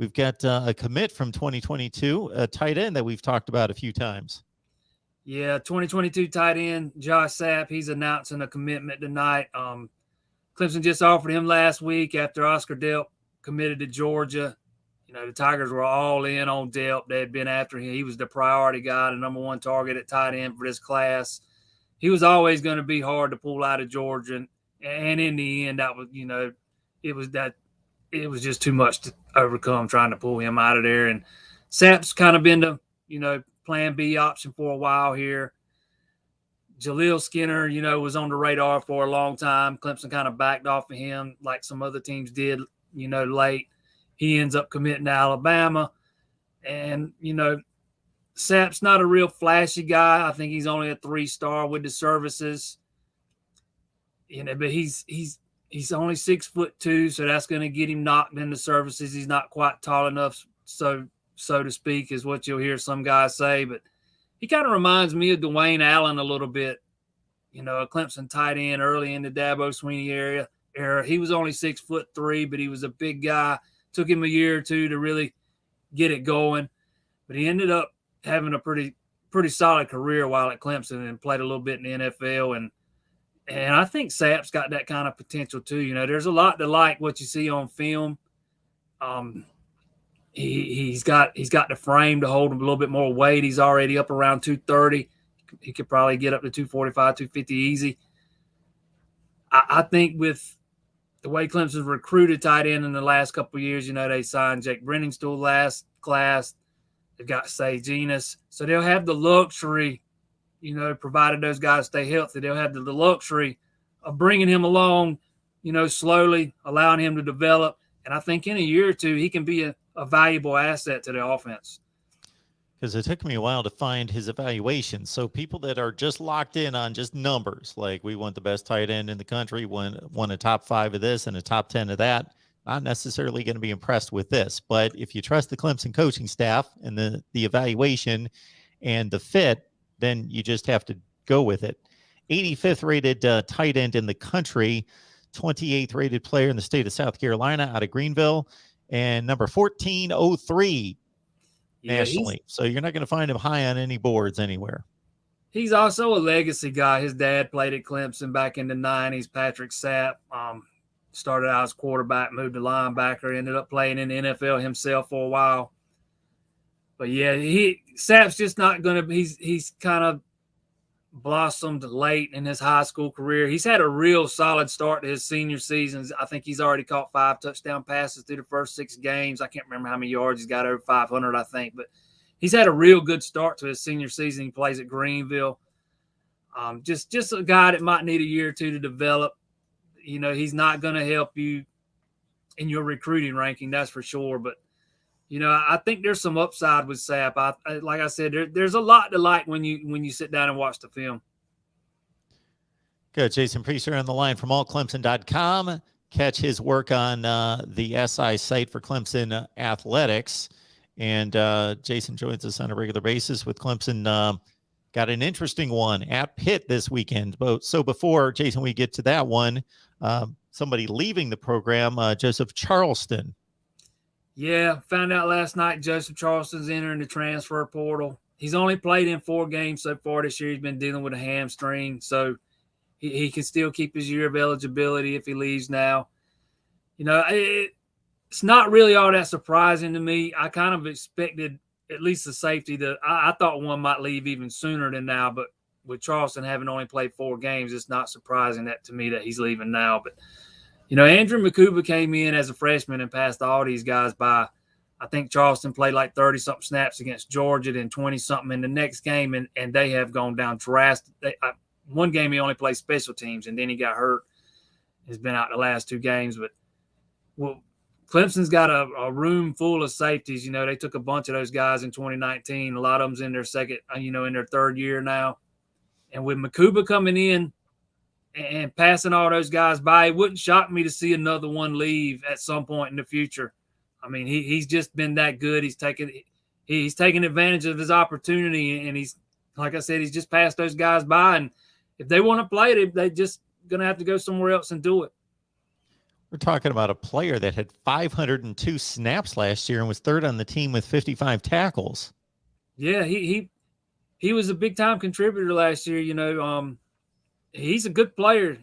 we've got a commit from 2022, a tight end that we've talked about a few times. Yeah, 2022 tight end Josh Sapp. He's announcing a commitment tonight. Clemson just offered him last week after Oscar Delp committed to Georgia. The Tigers were all in on Delp. They had been after him. He was the priority guy, the number one target at tight end for this class. He was always going to be hard to pull out of Georgia, and in the end, that was it was just too much to overcome trying to pull him out of there. And Sapp's kind of been the plan B option for a while here. Jaleel Skinner, was on the radar for a long time. Clemson kind of backed off of him like some other teams did, late. He ends up committing to Alabama. And, Sapp's not a real flashy guy. I think he's only a 3-star with the services. But he's only 6'2", so that's going to get him knocked in the services. He's not quite tall enough, so to speak, is what you'll hear some guys say. But he kind of reminds me of Dwayne Allen a little bit. A Clemson tight end early in the Dabo Swinney era. He was only 6'3", but he was a big guy. Took him a year or two to really get it going, but he ended up having a pretty solid career while at Clemson and played a little bit in the NFL. And I think Sapp's got that kind of potential too. There's a lot to like what you see on film. He's got the frame to hold him a little bit more weight. He's already up around 230. He could probably get up to 245, 250 easy. I think with the way Clemson's recruited tight end in the last couple of years, they signed Jake Brenningstool last class. They've got Say Genius. So they'll have the luxury, provided those guys stay healthy, they'll have the luxury of bringing him along, slowly, allowing him to develop. And I think in a year or two, he can be a valuable asset to the offense. Because it took me a while to find his evaluation. So people that are just locked in on just numbers, like we want the best tight end in the country, won a top 5 of this and a top 10 of that, not necessarily going to be impressed with this. But if you trust the Clemson coaching staff and the evaluation and the fit, then you just have to go with it. 85th rated tight end in the country, 28th rated player in the state of South Carolina out of Greenville, and number 1403 nationally. So you're not going to find him high on any boards anywhere. He's also a legacy guy. His dad played at Clemson back in the 90s, Patrick Sapp. Started out as quarterback, moved to linebacker, ended up playing in the NFL himself for a while. But yeah, Sapp's just not going to – he's kind of blossomed late in his high school career. He's had a real solid start to his senior seasons. I think he's already caught 5 touchdown passes through the first 6 games. I can't remember how many yards he's got, over 500, I think. But he's had a real good start to his senior season. He plays at Greenville. Just a guy that might need a year or two to develop. He's not going to help you in your recruiting ranking, that's for sure. But, I think there's some upside with Sapp. Like I said, there's a lot to like when you sit down and watch the film. Good. Jason Priester on the line from allclemson.com. Catch his work on the SI site for Clemson Athletics. And Jason joins us on a regular basis with Clemson. Got an interesting one at Pitt this weekend. So before, Jason, we get to that one, somebody leaving the program, Joseph Charleston. Yeah, found out last night Joseph Charleston's entering the transfer portal. He's only played in 4 games so far this year. He's been dealing with a hamstring, so he can still keep his year of eligibility if he leaves now. It's not really all that surprising to me. I kind of expected at least the safety that I thought one might leave even sooner than now, but with Charleston having only played 4 games, it's not surprising to me that he's leaving now. But Andrew Makuba came in as a freshman and passed all these guys by. I think Charleston played like 30-something snaps against Georgia, then 20-something in the next game, and they have gone down drastic. One game he only played special teams, and then he got hurt. He's been out the last 2 games. But, Clemson's got a room full of safeties. They took a bunch of those guys in 2019. A lot of them's in their second, in their 3rd year now. And with Makuba coming in and passing all those guys by, it wouldn't shock me to see another one leave at some point in the future. I mean, he's just been that good. He's taken advantage of his opportunity, and he's, like I said, he's just passed those guys by. And if they want to play it, they're just going to have to go somewhere else and do it. We're talking about a player that had 502 snaps last year and was third on the team with 55 tackles. Yeah, he was a big time contributor last year. You know, he's a good player.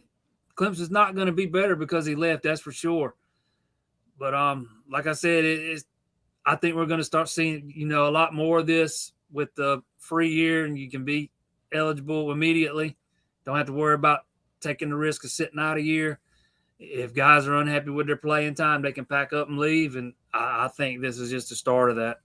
Clemson's not going to be better because he left, that's for sure. But like I said, I think we're going to start seeing, you know, a lot more of this with the free year, and you can be eligible immediately. Don't have to worry about taking the risk of sitting out a year. If guys are unhappy with their playing time, they can pack up and leave. And I think this is just the start of that.